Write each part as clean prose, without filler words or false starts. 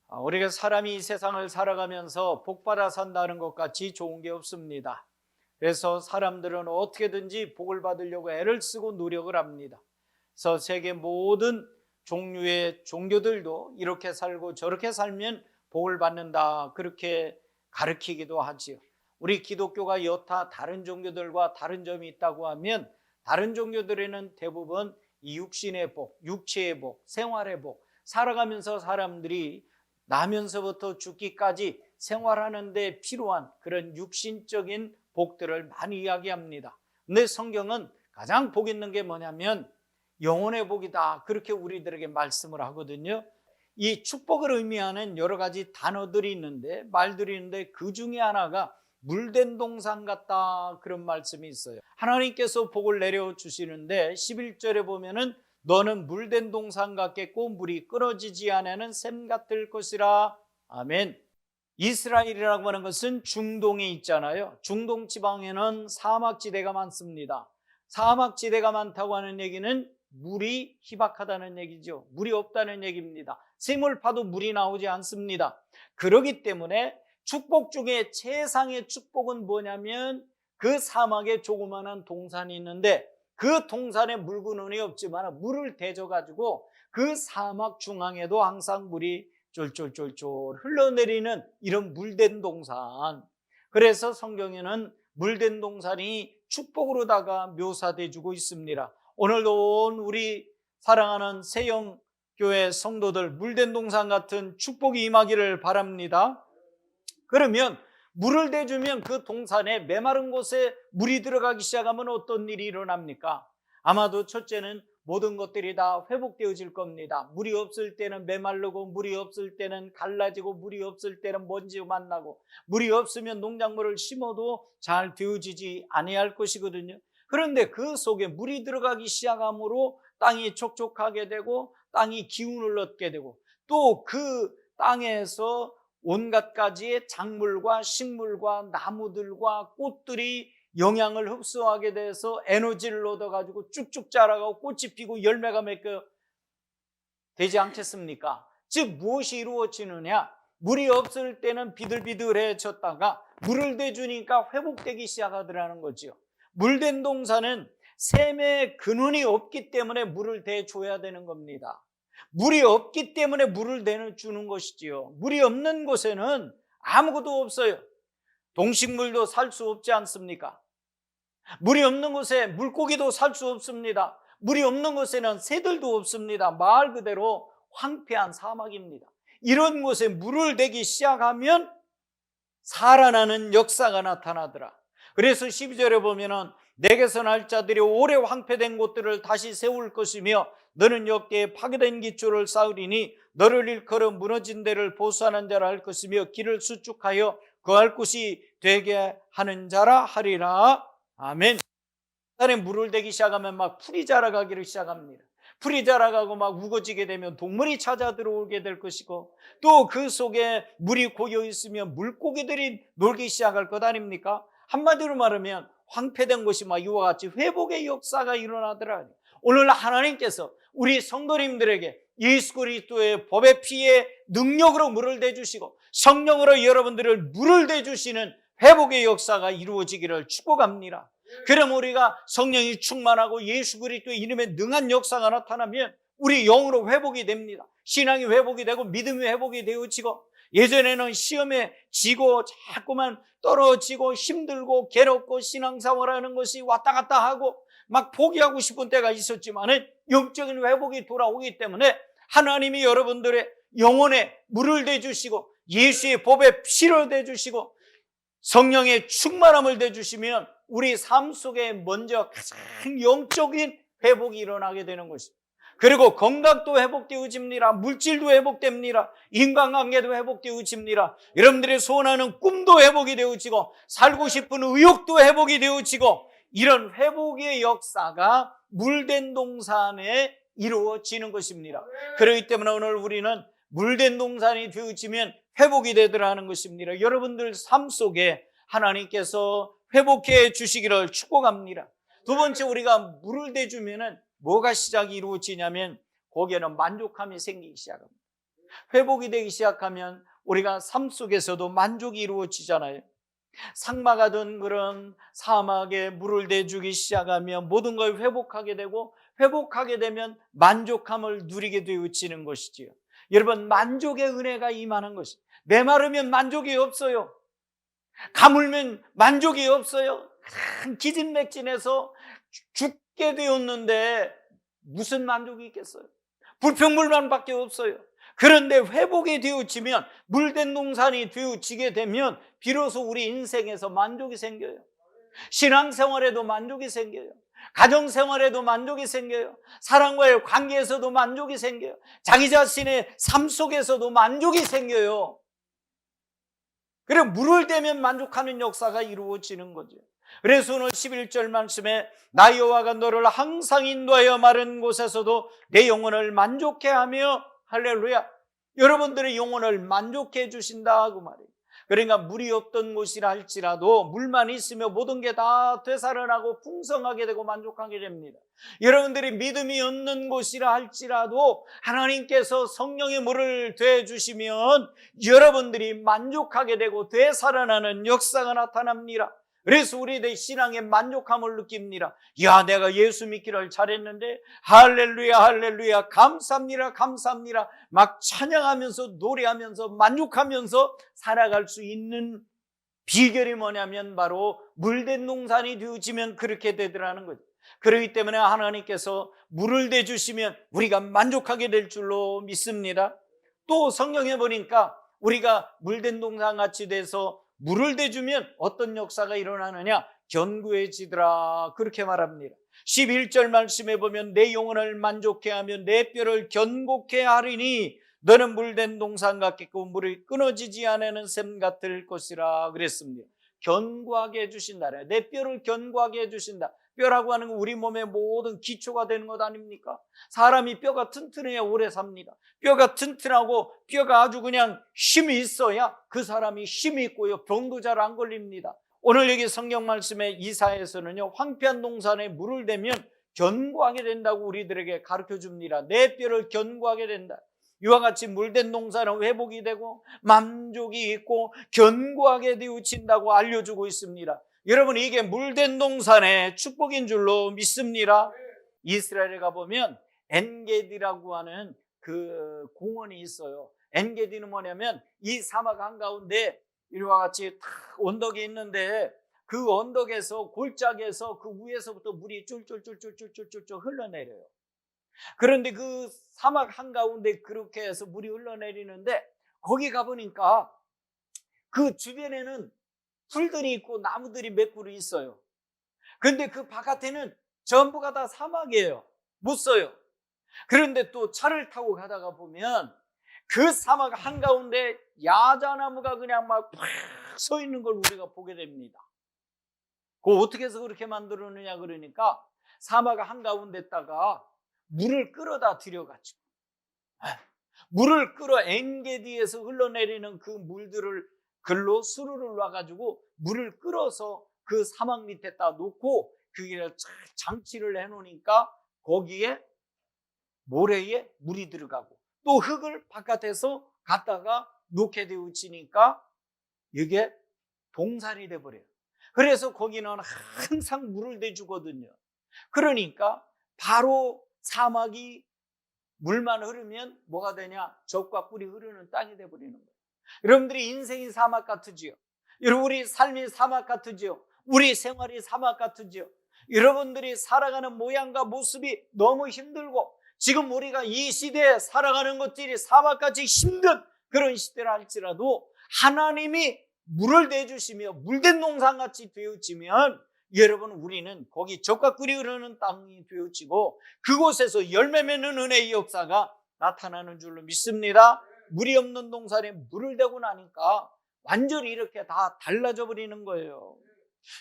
우리가 사람이 이 세상을 살아가면서 복받아 산다는 것 같이 좋은 게 없습니다. 그래서 사람들은 어떻게든지 복을 받으려고 애를 쓰고 노력을 합니다. 그래서 세계 모든 종류의 종교들도 이렇게 살고 저렇게 살면 복을 받는다, 그렇게 가르치기도 하지요. 우리 기독교가 여타 다른 종교들과 다른 점이 있다고 하면, 다른 종교들에는 대부분 이 육신의 복, 육체의 복, 생활의 복, 살아가면서 사람들이 나면서부터 죽기까지 생활하는 데 필요한 그런 육신적인 복들을 많이 이야기합니다. 근데 성경은 가장 복 있는 게 뭐냐면 영혼의 복이다, 그렇게 우리들에게 말씀을 하거든요. 이 축복을 의미하는 여러 가지 단어들이 있는데, 말들이 있는데, 그 중에 하나가 물된 동산 같다, 그런 말씀이 있어요. 하나님께서 복을 내려주시는데 11절에 보면은 너는 물된 동산 같겠고 물이 끊어지지 않는 샘 같을 것이라. 아멘. 이스라엘이라고 하는 것은 중동에 있잖아요. 중동 지방에는 사막지대가 많습니다. 사막지대가 많다고 하는 얘기는 물이 희박하다는 얘기죠. 물이 없다는 얘기입니다. 샘을 파도 물이 나오지 않습니다. 그렇기 때문에 축복 중에 최상의 축복은 뭐냐면, 그 사막에 조그마한 동산이 있는데 그 동산에 물구는이 없지만 물을 대줘가지고 그 사막 중앙에도 항상 물이 쫄쫄쫄쫄 흘러내리는 이런 물된 동산. 그래서 성경에는 물된 동산이 축복으로다가 묘사돼 주고 있습니다. 오늘도 우리 사랑하는 세영교회 성도들, 물된 동산 같은 축복이 임하기를 바랍니다. 그러면 물을 대주면 그 동산에 메마른 곳에 물이 들어가기 시작하면 어떤 일이 일어납니까? 아마도 첫째는 모든 것들이 다 회복되어질 겁니다. 물이 없을 때는 메마르고, 물이 없을 때는 갈라지고, 물이 없을 때는 먼지 만나고, 물이 없으면 농작물을 심어도 잘 되어지지 아니할 것이거든요. 그런데 그 속에 물이 들어가기 시작함으로 땅이 촉촉하게 되고 땅이 기운을 얻게 되고, 또 그 땅에서 온갖 가지의 작물과 식물과 나무들과 꽃들이 영양을 흡수하게 돼서 에너지를 얻어가지고 쭉쭉 자라가고 꽃이 피고 열매가 맺게 되지 않겠습니까? 즉 무엇이 이루어지느냐? 물이 없을 때는 비들비들해졌다가 물을 대주니까 회복되기 시작하더라는 거죠. 물된 동산은 샘의 근원이 없기 때문에 물을 대줘야 되는 겁니다. 물이 없기 때문에 물을 대주는 것이지요. 물이 없는 곳에는 아무것도 없어요. 동식물도 살 수 없지 않습니까? 물이 없는 곳에 물고기도 살 수 없습니다. 물이 없는 곳에는 새들도 없습니다. 말 그대로 황폐한 사막입니다. 이런 곳에 물을 대기 시작하면 살아나는 역사가 나타나더라. 그래서 12절에 보면은 내게서 날 자들이 오래 황폐된 곳들을 다시 세울 것이며 너는 역대에 파괴된 기초를 쌓으리니 너를 일컬어 무너진 데를 보수하는 자라 할 것이며 길을 수축하여 거할 곳이 되게 하는 자라 하리라. 아멘. 산에 물을 대기 시작하면 막 풀이 자라가기를 시작합니다. 풀이 자라가고 막 우거지게 되면 동물이 찾아 들어오게 될 것이고, 또 그 속에 물이 고여 있으면 물고기들이 놀기 시작할 것 아닙니까? 한마디로 말하면 황폐된 곳이 막 이와 같이 회복의 역사가 일어나더라. 오늘 하나님께서 우리 성도님들에게 예수 그리스도의 법의 피의 능력으로 물을 대주시고 성령으로 여러분들을 물을 대주시는 회복의 역사가 이루어지기를 축복합니다. 그럼 우리가 성령이 충만하고 예수 그리스도의 이름에 능한 역사가 나타나면 우리 영으로 회복이 됩니다. 신앙이 회복이 되고 믿음이 회복이 되어지고, 예전에는 시험에 지고 자꾸만 떨어지고 힘들고 괴롭고 신앙생활하는 것이 왔다 갔다 하고 막 포기하고 싶은 때가 있었지만 영적인 회복이 돌아오기 때문에 하나님이 여러분들의 영혼에 물을 대주시고 예수의 법에 피를 대주시고 성령의 충만함을 대주시면 우리 삶 속에 먼저 가장 영적인 회복이 일어나게 되는 것입니다. 그리고 건강도 회복되어집니다. 물질도 회복됩니다. 인간관계도 회복되어집니다. 여러분들이 소원하는 꿈도 회복이 되어지고 살고 싶은 의욕도 회복이 되어지고, 이런 회복의 역사가 물된 동산에 이루어지는 것입니다. 그렇기 때문에 오늘 우리는 물된 동산이 되어지면 회복이 되더라는 것입니다. 여러분들 삶 속에 하나님께서 회복해 주시기를 축복합니다. 두 번째, 우리가 물을 대주면은 뭐가 시작이 이루어지냐면 거기에는 만족함이 생기기 시작합니다. 회복이 되기 시작하면 우리가 삶 속에서도 만족이 이루어지잖아요. 상막하던 그런 사막에 물을 대주기 시작하면 모든 걸 회복하게 되고, 회복하게 되면 만족함을 누리게 되어지는 것이지요. 여러분, 만족의 은혜가 임하는 것이, 메마르면 만족이 없어요. 가물면 만족이 없어요. 큰 기진맥진해서 죽게 되었는데 무슨 만족이 있겠어요? 불평불만밖에 없어요. 그런데 회복이 되어지면, 물된 농산이 되어지게 되면 비로소 우리 인생에서 만족이 생겨요. 신앙생활에도 만족이 생겨요. 가정생활에도 만족이 생겨요. 사람과의 관계에서도 만족이 생겨요. 자기 자신의 삶 속에서도 만족이 생겨요. 그래, 물을 대면 만족하는 역사가 이루어지는 거죠. 그래서 오늘 11절 말씀에 나 여호와가 너를 항상 인도하여 마른 곳에서도 내 영혼을 만족해 하며, 할렐루야, 여러분들의 영혼을 만족해 해 주신다 그 말이에요. 그러니까 물이 없던 곳이라 할지라도 물만 있으면 모든 게 다 되살아나고 풍성하게 되고 만족하게 됩니다. 여러분들이 믿음이 없는 곳이라 할지라도 하나님께서 성령의 물을 되어주시면 여러분들이 만족하게 되고 되살아나는 역사가 나타납니다. 그래서 우리의 신앙의 만족함을 느낍니다. 야, 내가 예수 믿기를 잘했는데, 할렐루야 할렐루야, 감사합니다 감사합니다, 막 찬양하면서 노래하면서 만족하면서 살아갈 수 있는 비결이 뭐냐면 바로 물된 농산이 되어지면 그렇게 되더라는 거죠. 그렇기 때문에 하나님께서 물을 대주시면 우리가 만족하게 될 줄로 믿습니다. 또 성경에 보니까 우리가 물된 농산같이 돼서 물을 대주면 어떤 역사가 일어나느냐? 견고해지더라, 그렇게 말합니다. 11절 말씀에 보면 내 영혼을 만족해 하며 내 뼈를 견고케 하리니 너는 물된 농산 같겠고 물이 끊어지지 않는 샘 같을 것이라 그랬습니다. 견고하게 해주신다. 내 뼈를 견고하게 해주신다. 뼈라고 하는 건 우리 몸의 모든 기초가 되는 것 아닙니까? 사람이 뼈가 튼튼해야 오래 삽니다. 뼈가 튼튼하고 뼈가 아주 그냥 힘이 있어야 그 사람이 힘이 있고요, 병도 잘 안 걸립니다. 오늘 여기 성경 말씀에 이사야에서는요, 황폐한 농산에 물을 대면 견고하게 된다고 우리들에게 가르쳐 줍니다. 내 뼈를 견고하게 된다. 이와 같이 물된 농사는 회복이 되고 만족이 있고 견고하게 되어진다고 알려주고 있습니다. 여러분, 이게 물된 농산의 축복인 줄로 믿습니다. 이스라엘에 가보면 엔게디라고 하는 그 공원이 있어요. 엔게디는 뭐냐면 이 사막 한가운데 이와 같이 탁 언덕이 있는데 그 언덕에서, 골짜기에서 그 위에서부터 물이 쫄쫄쫄쫄쫄쫄쫄 흘러내려요. 그런데 그 사막 한가운데 그렇게 해서 물이 흘러내리는데 거기 가보니까 그 주변에는 풀들이 있고 나무들이 몇 그루 있어요. 그런데 그 바깥에는 전부가 다 사막이에요. 못 써요. 그런데 또 차를 타고 가다가 보면 그 사막 한가운데 야자나무가 그냥 막 서 있는 걸 우리가 보게 됩니다. 그거 어떻게 해서 그렇게 만들었느냐 그러니까 사막 한가운데다가 물을 끌어다 들여가지고, 물을 끌어 엔게디에서 흘러내리는 그 물들을 글로 수루를 놔가지고 물을 끌어서 그 사막 밑에다 놓고 그게 장치를 해놓으니까 거기에 모래에 물이 들어가고 또 흙을 바깥에서 갖다가 놓게 되어지니까 이게 동산이 돼버려요. 그래서 거기는 항상 물을 대주거든요. 그러니까 바로 사막이 물만 흐르면 뭐가 되냐? 젖과 꿀이 흐르는 땅이 돼버리는 거예요. 여러분들이 인생이 사막 같으지요? 여러분, 우리 삶이 사막 같으지요? 우리 생활이 사막 같으지요? 여러분들이 살아가는 모양과 모습이 너무 힘들고 지금 우리가 이 시대에 살아가는 것들이 사막같이 힘든 그런 시대라 할지라도 하나님이 물을 대주시며 물된 농산같이 되어지면 여러분, 우리는 거기 젖과 꿀이 흐르는 땅이 되어지고 그곳에서 열매 맺는 은혜의 역사가 나타나는 줄로 믿습니다. 물이 없는 동산에 물을 대고 나니까 완전히 이렇게 다 달라져 버리는 거예요.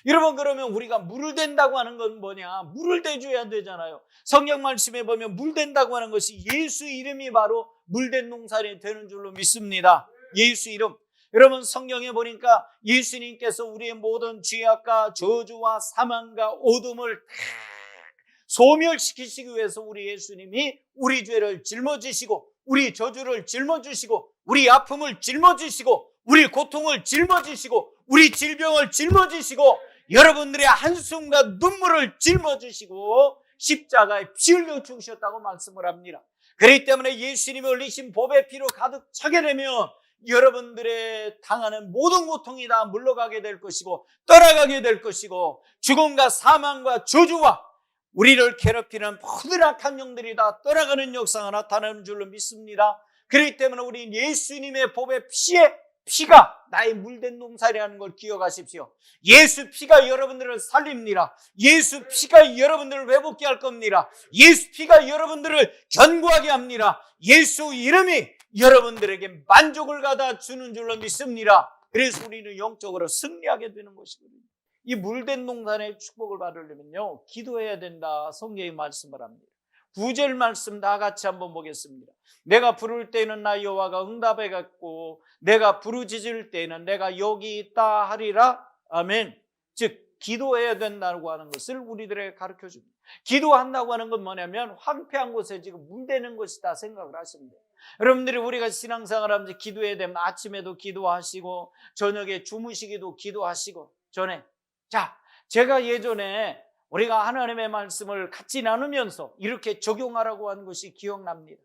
여러분, 그러면 우리가 물을 댄다고 하는 건 뭐냐? 물을 대줘야 되잖아요. 성경 말씀에 보면 물 댄다고 하는 것이 예수 이름이 바로 물된 농산이 되는 줄로 믿습니다. 예수 이름. 여러분, 성경에 보니까 예수님께서 우리의 모든 죄악과 저주와 사망과 어둠을 소멸시키시기 위해서 우리 예수님이 우리 죄를 짊어지시고 우리 저주를 짊어지시고 우리 아픔을 짊어지시고 우리 고통을 짊어지시고 우리 질병을 짊어지시고 여러분들의 한숨과 눈물을 짊어지시고 십자가에 피 흘려 죽으셨다고 말씀을 합니다. 그렇기 때문에 예수님이 흘리신 보배 피로 가득 차게 되면 여러분들의 당하는 모든 고통이 다 물러가게 될 것이고 떠나가게 될 것이고 죽음과 사망과 저주와 우리를 괴롭히는 모든 악한 영들이 다 떠나가는 역사가 나타나는 줄로 믿습니다. 그렇기 때문에 우리 예수님의 보배 피가 나의 물된 농사라는 걸 기억하십시오. 예수 피가 여러분들을 살립니다. 예수 피가 여러분들을 회복케 할 겁니다. 예수 피가 여러분들을 견고하게 합니다. 예수 이름이 여러분들에게 만족을 갖다 주는 줄로 믿습니다. 그래서 우리는 영적으로 승리하게 되는 것이거든요. 이 물된 농산의 축복을 받으려면요, 기도해야 된다. 성경이 말씀을 합니다. 9절 말씀 다 같이 한번 보겠습니다. 내가 부를 때는 나 여호와가 응답하겠고 내가 부르짖을 때는 내가 여기 있다 하리라. 아멘. 즉 기도해야 된다고 하는 것을 우리들에게 가르쳐 줍니다. 기도한다고 하는 건 뭐냐면 황폐한 곳에 지금 물대는 것이다 생각을 하십니다. 여러분들이 우리가 신앙생활 하면서 기도해야 되면 아침에도 기도하시고 저녁에 주무시기도 기도하시고 전에 제가 예전에 우리가 하나님의 말씀을 같이 나누면서 이렇게 적용하라고 하는 것이 기억납니다.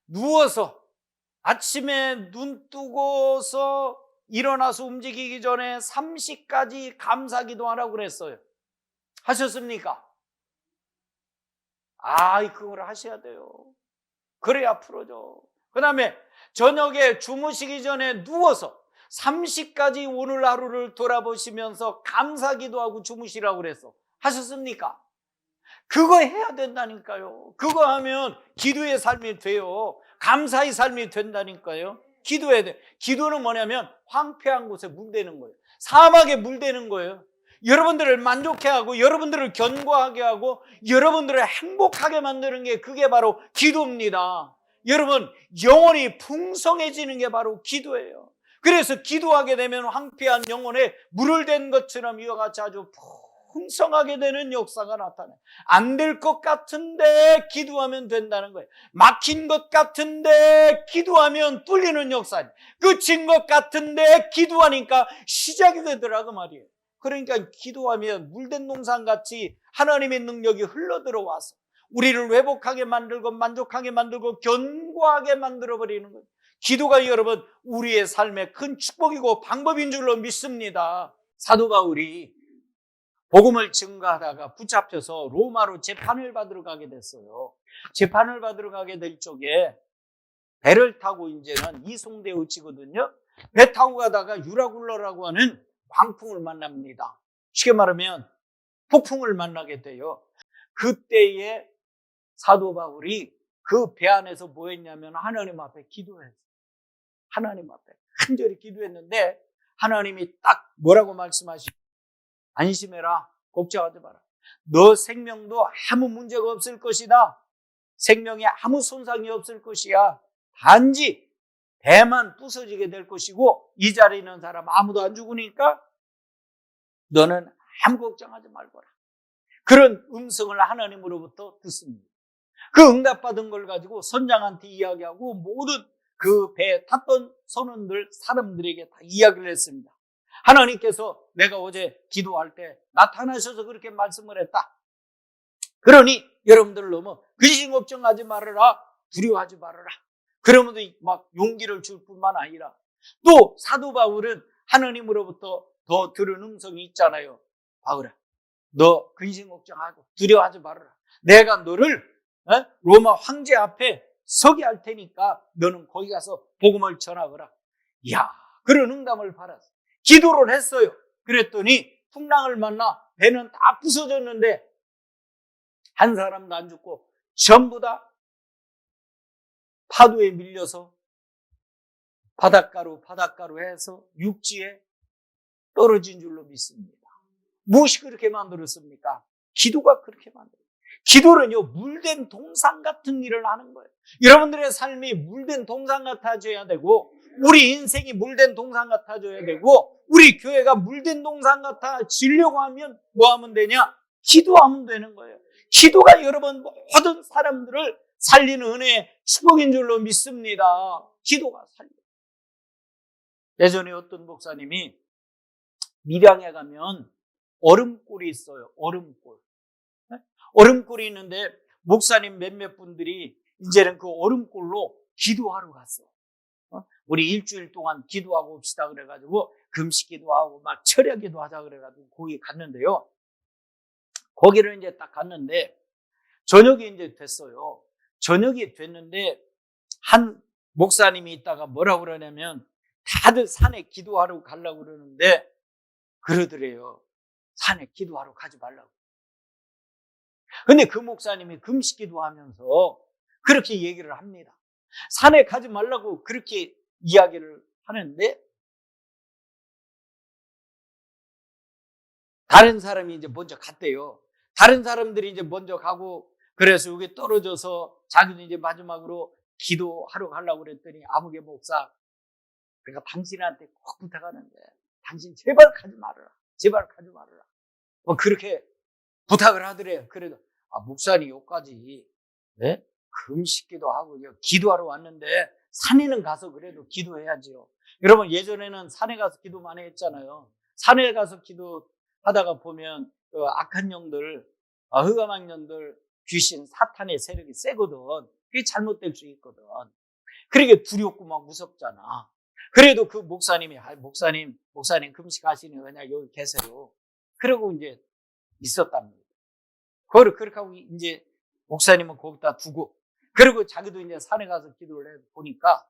누워서 아침에 눈 뜨고서 일어나서 움직이기 전에 30가지 감사기도 하라고 그랬어요. 하셨습니까? 그걸 하셔야 돼요. 그래야 풀어져. 그 다음에 저녁에 주무시기 전에 누워서 30가지 오늘 하루를 돌아보시면서 감사기도 하고 주무시라고 그랬어. 하셨습니까? 그거 해야 된다니까요. 그거 하면 기도의 삶이 돼요. 감사의 삶이 된다니까요. 기도해야 돼. 기도는 뭐냐면 황폐한 곳에 물대는 거예요. 사막에 물대는 거예요. 여러분들을 만족해 하고 여러분들을 견고하게 하고 여러분들을 행복하게 만드는 게 그게 바로 기도입니다. 여러분 영혼이 풍성해지는 게 바로 기도예요. 그래서 기도하게 되면 황폐한 영혼에 물을 댄 것처럼 이와 같이 아주 풍성하게 되는 역사가 나타나요. 안 될 것 같은데 기도하면 된다는 거예요. 막힌 것 같은데 기도하면 뚫리는 역사예요. 끝인 것 같은데 기도하니까 시작이 되더라고 말이에요. 그러니까 기도하면 물된 농산같이 하나님의 능력이 흘러들어와서 우리를 회복하게 만들고 만족하게 만들고 견고하게 만들어버리는 거예요. 기도가 여러분 우리의 삶의 큰 축복이고 방법인 줄로 믿습니다. 사도 바울이 복음을 증거하다가 붙잡혀서 로마로 재판을 받으러 가게 됐어요. 재판을 받으러 가게 될 적에 배를 타고 이제는 이송되어 지거든요. 배 타고 가다가 유라굴러라고 하는 광풍을 만납니다. 쉽게 말하면 폭풍을 만나게 돼요. 그때에 사도 바울이 그 배 안에서 뭐 했냐면 하나님 앞에 기도했어요. 하나님 앞에 간절히 기도했는데 하나님이 딱 뭐라고 말씀하시죠? 안심해라. 걱정하지 마라. 너 생명도 아무 문제가 없을 것이다. 생명에 아무 손상이 없을 것이야. 단지 배만 부서지게 될 것이고 이 자리에 있는 사람 아무도 안 죽으니까 너는 아무 걱정하지 말거라. 그런 음성을 하나님으로부터 듣습니다. 그 응답받은 걸 가지고 선장한테 이야기하고 모든 그 배에 탔던 선원들 사람들에게 다 이야기를 했습니다. 하나님께서 내가 어제 기도할 때 나타나셔서 그렇게 말씀을 했다. 그러니 여러분들 너무 근심 걱정하지 말아라. 두려워하지 말아라. 그러면서 막 용기를 줄 뿐만 아니라 또 사도 바울은 하나님으로부터 더 들은 음성이 있잖아요. 바울아, 너 근심 걱정하고 두려워하지 말아라. 내가 너를 로마 황제 앞에 서게 할 테니까 너는 거기 가서 복음을 전하거라. 이야, 그런 응답을 받았어. 기도를 했어요. 그랬더니 풍랑을 만나 배는 다 부서졌는데 한 사람도 안 죽고 전부 다 파도에 밀려서 바닷가로 해서 육지에 떨어진 줄로 믿습니다. 무엇이 그렇게 만들었습니까? 기도가 그렇게 만들었어요. 기도는요, 물된 동상 같은 일을 하는 거예요. 여러분들의 삶이 물된 동상 같아져야 되고 우리 인생이 물된 동상 같아져야 되고 우리 교회가 물된 동상 같아지려고 하면 뭐 하면 되냐? 기도하면 되는 거예요. 기도가 여러분 모든 사람들을 살리는 은혜, 축복인 줄로 믿습니다. 기도가 살려. 예전에 어떤 목사님이 밀양에 가면 얼음굴이 있어요. 얼음굴. 얼음굴이 있는데 목사님 몇몇 분들이 이제는 그 얼음굴로 기도하러 갔어. 우리 일주일 동안 기도하고 옵시다 그래가지고 금식 기도하고 막 철야 기도하자 그래가지고 거기 갔는데요. 거기를 이제 딱 갔는데 저녁이 이제 됐어요. 저녁이 됐는데 한 목사님이 있다가 뭐라고 그러냐면 다들 산에 기도하러 가려고 그러는데 그러더래요. 산에 기도하러 가지 말라고. 근데 그 목사님이 금식 기도하면서 그렇게 얘기를 합니다. 산에 가지 말라고 그렇게 이야기를 하는데 다른 사람이 이제 먼저 갔대요. 다른 사람들이 이제 먼저 가고 그래서 여기 떨어져서 자기도 이제 마지막으로 기도하러 가려고 그랬더니 아무개 목사, 그러니까 당신한테 꼭 부탁하는데 당신 제발 가지 말아라. 제발 가지 말아라. 뭐 그렇게 부탁을 하더래요. 그래도 목사님 여기까지 네? 금식기도 하고 기도하러 왔는데 산에는 가서 그래도 기도해야지요. 여러분 예전에는 산에 가서 기도 많이 했잖아요. 산에 가서 기도하다가 보면 그 악한 영들, 흑암한 영들, 귀신, 사탄의 세력이 세거든. 그게 잘못될 수 있거든. 그러게 두렵고 막 무섭잖아. 그래도 그 목사님이 목사님 금식하시니 그냥 여기 계세요. 그러고 이제 있었답니다. 그거를 그렇게 하고 이제 목사님은 거기다 두고 그리고 자기도 이제 산에 가서 기도를 해 보니까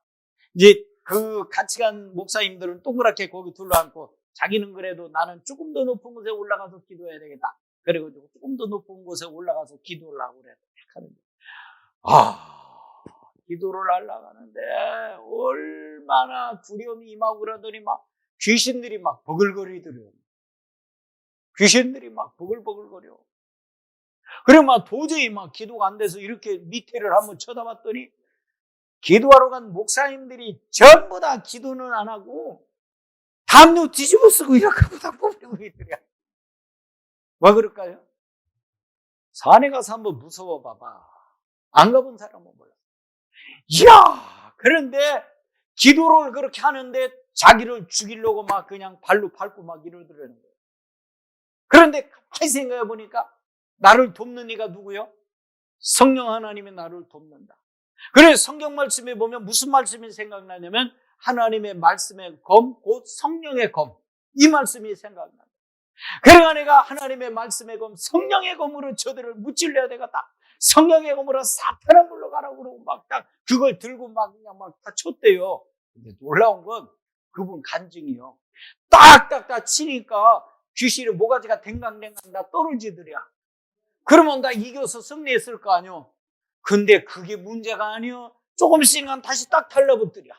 이제 그 같이 간 목사님들은 동그랗게 거기 둘러앉고 자기는 그래도 나는 조금 더 높은 곳에 올라가서 기도해야 되겠다. 그리고 조금 더 높은 곳에 올라가서 기도를 하고 그래. 하는데 기도를 하려고 하는데 얼마나 두려움이 임하고 그러더니 막 귀신들이 막 버글거리더래요. 귀신들이 막 버글버글거려. 그래 막 도저히 막 기도가 안 돼서 이렇게 밑에를 한번 쳐다봤더니 기도하러 간 목사님들이 전부 다 기도는 안 하고 담요 뒤집어 쓰고 이렇게 하고 다 뽑히고 있더래. 왜 그럴까요? 산에 가서 한번 무서워 봐봐. 안 가본 사람은 몰라. 이야! 그런데 기도를 그렇게 하는데 자기를 죽이려고 막 그냥 발로 밟고 막 이러더라는 거예요. 그런데 가만히 생각해 보니까 나를 돕는 이가 누구요? 성령 하나님이 나를 돕는다. 그래서 성경 말씀에 보면 무슨 말씀이 생각나냐면 하나님의 말씀의 검, 곧 성령의 검. 이 말씀이 생각난다. 그러니까 내가 하나님의 말씀의 검, 성령의 검으로 저들을 무찔러야 되겠다. 성령의 검으로 사탄을 물러가라고 그러고 막 딱 그걸 들고 막 그냥 막 다 쳤대요. 근데 놀라운 건 그분 간증이요. 딱딱딱 치니까 귀신의 모가지가 댕강댕강 다 떨어지더랴. 그러면 다 이겨서 승리했을 거 아니요. 근데 그게 문제가 아니요. 조금씩은 다시 딱 달라붙더랴.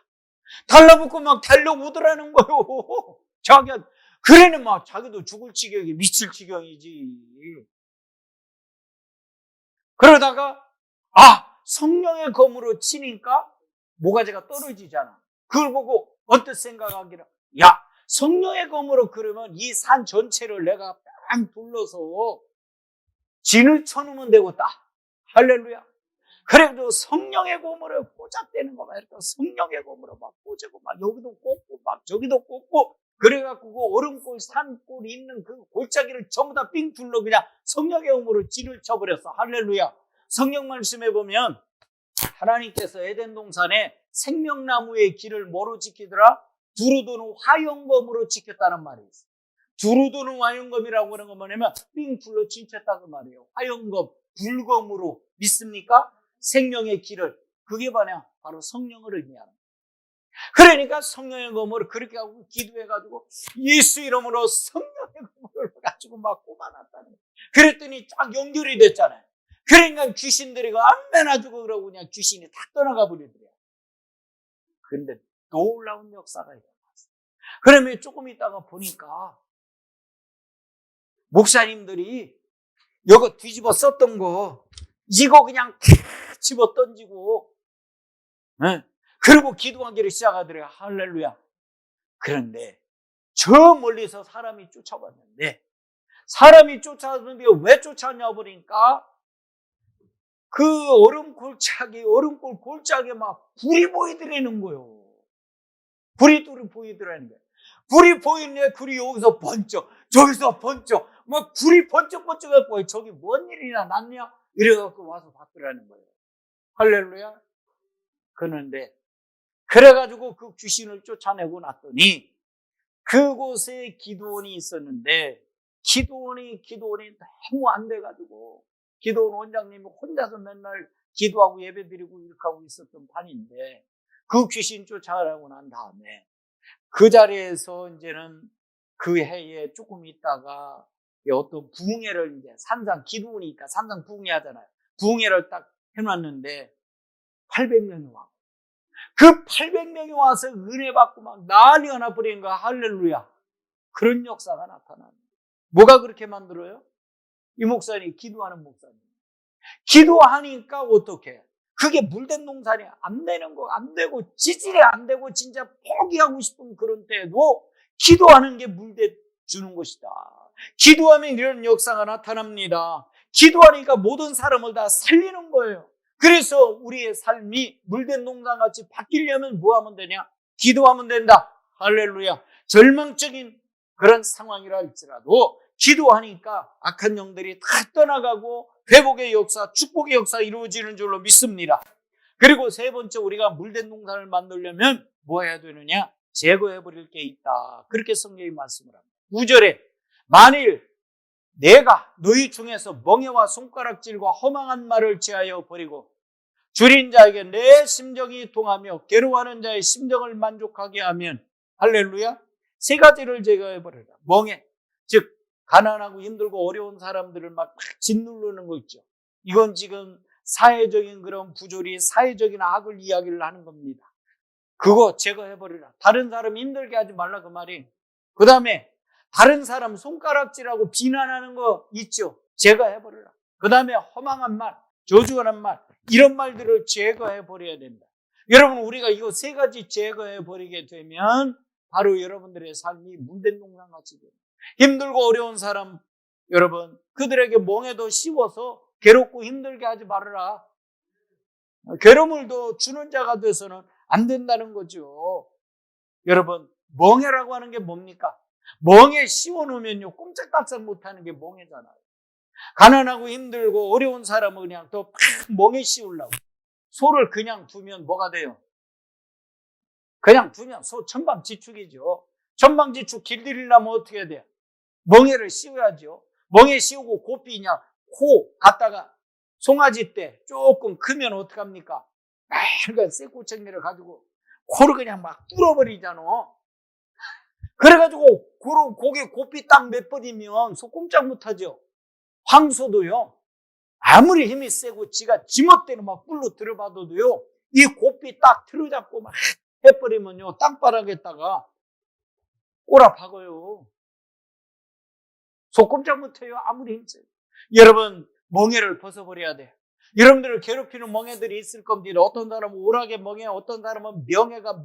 달라붙고 막 달려오더라는 거요. 자기가 그래는 막 자기도 죽을 지경이 미칠 지경이지. 그러다가 성령의 검으로 치니까 모가지가 떨어지잖아. 그걸 보고 어떤 생각하기를 성령의 검으로 그러면 이 산 전체를 내가 뺑 둘러서 진을 쳐놓으면 되겠다. 할렐루야. 그래도 성령의 검으로 꽂아대는 거만 이렇게 성령의 검으로 막 꽂고 막 여기도 꽂고 막 저기도 꽂고 그래갖고 그 얼음골 산골이 있는 그 골짜기를 전부 다 삥 둘러 그냥 성령의 검으로 진을 쳐버렸어. 할렐루야. 성경 말씀에 보면 하나님께서 에덴 동산에 생명나무의 길을 뭐로 지키더라? 두루 도는 화용검으로 지켰다는 말이 있어요. 두루 도는 화용검이라고 하는 건 뭐냐면 삥 둘러 진쳤다는 말이에요. 화용검, 불검으로 믿습니까? 생명의 길을. 그게 뭐냐? 바로 성령을 의미하는 거예요. 그러니까 성령의 검으로 그렇게 하고 기도해가지고 예수 이름으로 성령의 검을 가지고 막 꼽아놨다는 거예요. 그랬더니 쫙 연결이 됐잖아요. 그러니까 귀신들이 안 매놔주고 그러고 그냥 귀신이 다 떠나가 버리더래요. 그런데 놀라운 역사가 일어났어요. 그러면 조금 있다가 보니까 목사님들이 이거 뒤집어 썼던 거 이거 그냥 탁 집어 던지고 그리고 기도하기를 시작하더래요. 할렐루야. 그런데 저 멀리서 사람이 쫓아왔는데 사람이 쫓아왔는데 왜 쫓아왔냐 보니까 그 얼음골 골짜기에 막 불이 보이더라는 거예요. 불이 보이더라는 거예요. 불이 보이네. 불이 여기서 번쩍, 저기서 번쩍, 막 불이 번쩍번쩍 해갖고 저기 뭔 일이나 났냐? 이래갖고 와서 봤더라는 거예요. 할렐루야. 그런데 그래가지고 그 귀신을 쫓아내고 났더니 그곳에 기드온이 있었는데 기드온이 너무 안 돼가지고 기드온 원장님이 혼자서 맨날 기도하고 예배드리고 이렇게 하고 있었던 판인데 그 귀신 쫓아가고 난 다음에 그 자리에서 이제는 그 해에 조금 있다가 어떤 부흥회를 이제 기드온이니까 산상 부흥회 하잖아요. 부흥회를 딱 해놨는데 800명이 와. 그 800명이 와서 은혜 받고 막 난리가 나버린 거야. 할렐루야. 그런 역사가 나타납니다. 뭐가 그렇게 만들어요? 이 목사님, 기도하는 목사님. 기도하니까 어떻게? 그게 물된 농산이 안 되는 거, 안 되고, 지질이 안 되고, 진짜 포기하고 싶은 그런 때에도 기도하는 게 물대 주는 것이다. 기도하면 이런 역사가 나타납니다. 기도하니까 모든 사람을 다 살리는 거예요. 그래서 우리의 삶이 물된 농산같이 바뀌려면 뭐 하면 되냐? 기도하면 된다. 할렐루야. 절망적인 그런 상황이라 할지라도 기도하니까 악한 영들이 다 떠나가고 회복의 역사, 축복의 역사 이루어지는 줄로 믿습니다. 그리고 세 번째, 우리가 물된 농산을 만들려면 뭐 해야 되느냐? 제거해버릴 게 있다. 그렇게 성경이 말씀을 합니다. 9절에 만일 내가 너희 중에서 멍에와 손가락질과 허망한 말을 제하여 버리고 줄인 자에게 내 심정이 통하며 괴로워하는 자의 심정을 만족하게 하면, 할렐루야, 세 가지를 제거해버려라. 멍에, 즉 가난하고 힘들고 어려운 사람들을 막 짓누르는 거 있죠. 이건 지금 사회적인 그런 부조리, 사회적인 악을 이야기를 하는 겁니다. 그거 제거해버리라. 다른 사람 힘들게 하지 말라, 그 말이. 그 다음에 다른 사람 손가락질하고 비난하는 거 있죠. 제거해버리라. 그 다음에 허망한 말, 저주하는 말, 이런 말들을 제거해버려야 된다. 여러분, 우리가 이거 세 가지 제거해버리게 되면 바로 여러분들의 삶이 물된 농산같이 됩니다. 힘들고 어려운 사람, 여러분, 그들에게 멍에도 씌워서 괴롭고 힘들게 하지 말아라. 괴로움을 더 주는 자가 돼서는 안 된다는 거죠. 여러분, 멍해라고 하는 게 뭡니까? 멍에 씌워놓으면요, 꼼짝달싹 못하는 게 멍해잖아요. 가난하고 힘들고 어려운 사람은 그냥 더 멍에 씌우려고. 소를 그냥 두면 뭐가 돼요? 그냥 두면 소 천방지축이죠. 천방지축 길들이려면 어떻게 해야 돼요? 멍에를 씌워야죠. 멍에 씌우고 고삐냐, 코 갖다가 송아지 때 조금 크면 어떡합니까? 맑은 쇠꼬챙이를 가지고 코를 그냥 막 뚫어버리잖아. 그래가지고 고개 고삐 딱 몇 번이면 소 꼼짝 못하죠. 황소도요, 아무리 힘이 세고 지가 지멋대로 막 뿔로 들어봐도요, 이 고삐 딱 틀어잡고 막 해버리면요, 땅바닥에다가 꼬라박아요. 소 꼼짝 못해요. 아무리 힘세요. 여러분, 멍에를 벗어버려야 돼요. 여러분들을 괴롭히는 멍에들이 있을 겁니다. 어떤 사람은 오락의 멍에, 어떤 사람은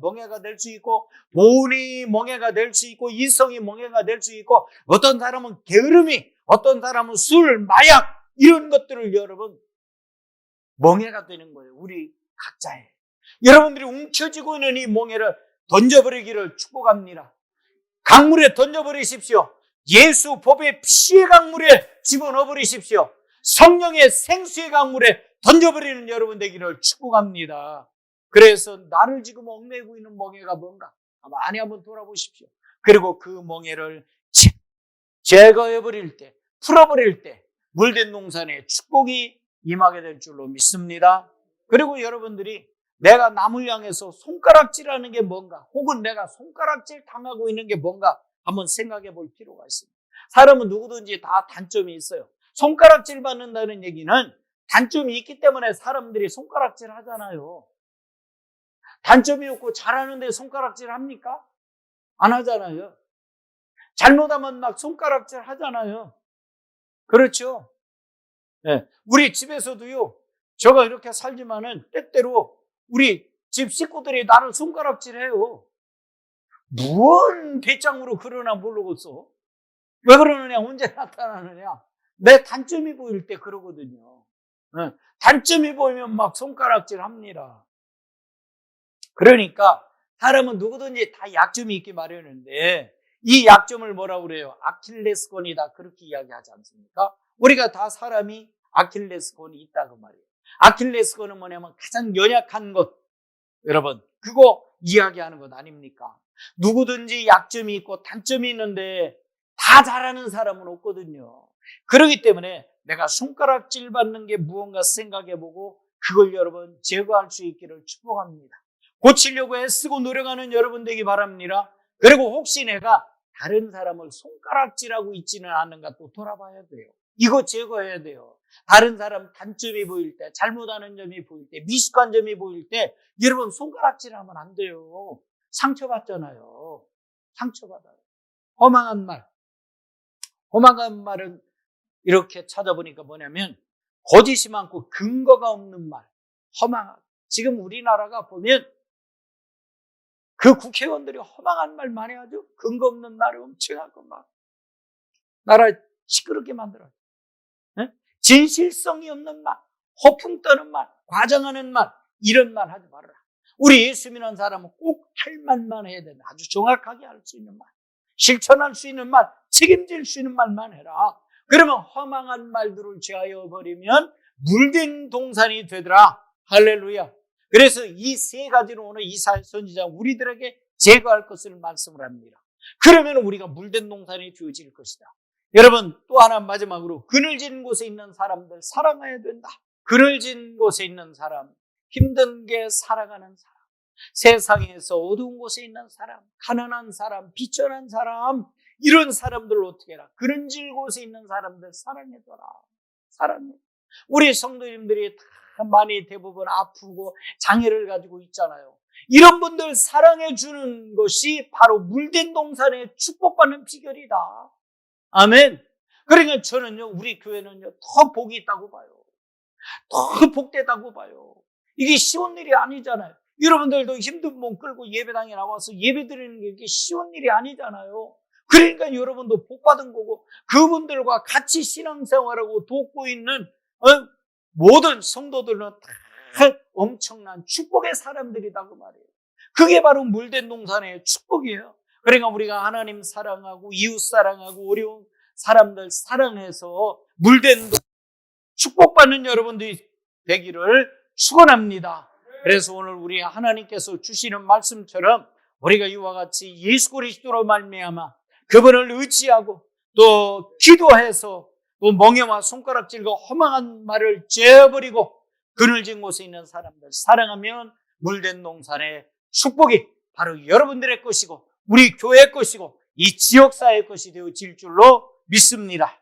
멍에가 될 수 있고, 돈이 멍에가 될 수 있고, 이성이 멍에가 될 수 있고, 어떤 사람은 게으름이, 어떤 사람은 술, 마약, 이런 것들을 여러분, 멍에가 되는 거예요. 우리 각자에. 여러분들이 움켜쥐고 있는 이 멍에를 던져버리기를 축복합니다. 강물에 던져버리십시오. 예수 법의 피의 강물에 집어넣어버리십시오. 성령의 생수의 강물에 던져버리는 여러분 되기를 축복합니다. 그래서 나를 지금 얽매이고 있는 멍에가 뭔가 많이 한번 돌아보십시오. 그리고 그 멍에를 제거해버릴 때, 풀어버릴 때 물된 농산에 축복이 임하게 될 줄로 믿습니다. 그리고 여러분들이 내가 남을 향해서 손가락질하는 게 뭔가, 혹은 내가 손가락질 당하고 있는 게 뭔가 한번 생각해 볼 필요가 있습니다. 사람은 누구든지 다 단점이 있어요. 손가락질 받는다는 얘기는 단점이 있기 때문에 사람들이 손가락질 하잖아요. 단점이 없고 잘하는데 손가락질 합니까? 안 하잖아요. 잘못하면 막 손가락질 하잖아요. 그렇죠? 네. 우리 집에서도요, 제가 이렇게 살지만은 때때로 우리 집 식구들이 나를 손가락질해요. 무언 배짱으로 그러나 모르겠어. 왜 그러느냐, 언제 나타나느냐. 내 단점이 보일 때 그러거든요. 단점이 보이면 막 손가락질 합니다. 그러니까 사람은 누구든지 다 약점이 있기 마련인데 이 약점을 뭐라고 그래요? 아킬레스건이다, 그렇게 이야기하지 않습니까? 우리가 다 사람이 아킬레스건이 있다고 말이에요. 아킬레스건은 뭐냐면 가장 연약한 것, 여러분 그거 이야기하는 것 아닙니까? 누구든지 약점이 있고 단점이 있는데 다 잘하는 사람은 없거든요. 그렇기 때문에 내가 손가락질 받는 게 무언가 생각해보고 그걸 여러분 제거할 수 있기를 축복합니다. 고치려고 애쓰고 노력하는 여러분 되기 바랍니다. 그리고 혹시 내가 다른 사람을 손가락질하고 있지는 않은가 또 돌아봐야 돼요. 이거 제거해야 돼요. 다른 사람 단점이 보일 때, 잘못하는 점이 보일 때, 미숙한 점이 보일 때 여러분 손가락질하면 안 돼요. 상처받잖아요. 상처받아요. 허망한 말. 허망한 말은 이렇게 찾아보니까 뭐냐면 거짓이 많고 근거가 없는 말. 허망한. 지금 우리나라가 보면 그 국회의원들이 허망한 말 많이 하죠. 근거 없는 말을 엄청 하고 막 나라 시끄럽게 만들어요. 진실성이 없는 말, 허풍 떠는 말, 과장하는 말, 이런 말 하지 말아라. 우리 예수 믿는 사람은 꼭 할 말만 해야 된다. 아주 정확하게 할 수 있는 말, 실천할 수 있는 말, 책임질 수 있는 말만 해라. 그러면 허망한 말들을 제하여 버리면 물된 동산이 되더라. 할렐루야. 그래서 이 세 가지로 오늘 이사야 선지자 우리들에게 제거할 것을 말씀을 합니다. 그러면 우리가 물된 동산이 되어질 것이다. 여러분 또 하나 마지막으로 그늘진 곳에 있는 사람들 사랑해야 된다. 그늘진 곳에 있는 사람, 힘든 게 살아가는 사람, 세상에서 어두운 곳에 있는 사람, 가난한 사람, 비천한 사람, 이런 사람들을 어떻게 해라. 그늘진 곳에 있는 사람들 사랑해줘라. 사랑해. 우리 성도님들이 다 많이 대부분 아프고 장애를 가지고 있잖아요. 이런 분들 사랑해주는 것이 바로 물된 동산에 축복받는 비결이다. 아멘. 그러니까 저는요, 우리 교회는요, 더 복이 있다고 봐요. 더 복되다고 봐요. 이게 쉬운 일이 아니잖아요. 여러분들도 힘든 몸 끌고 예배당에 나와서 예배 드리는 게 이게 쉬운 일이 아니잖아요. 그러니까 여러분도 복받은 거고, 그분들과 같이 신앙생활하고 돕고 있는 모든 성도들은 다 엄청난 축복의 사람들이다고 말이에요. 그게 바로 물된 동산의 축복이에요. 그러니까 우리가 하나님 사랑하고 이웃 사랑하고 어려운 사람들 사랑해서 물된 축복받는 여러분들이 되기를 축원합니다. 그래서 오늘 우리 하나님께서 주시는 말씀처럼 우리가 이와 같이 예수 그리스도로 말미암아 그분을 의지하고 또 기도해서 또 멍에와 손가락질과 허망한 말을 제어버리고 그늘진 곳에 있는 사람들 사랑하면 물된 동산의 축복이 바로 여러분들의 것이고 우리 교회의 것이고 이 지역사회의 것이 되어질 줄로 믿습니다.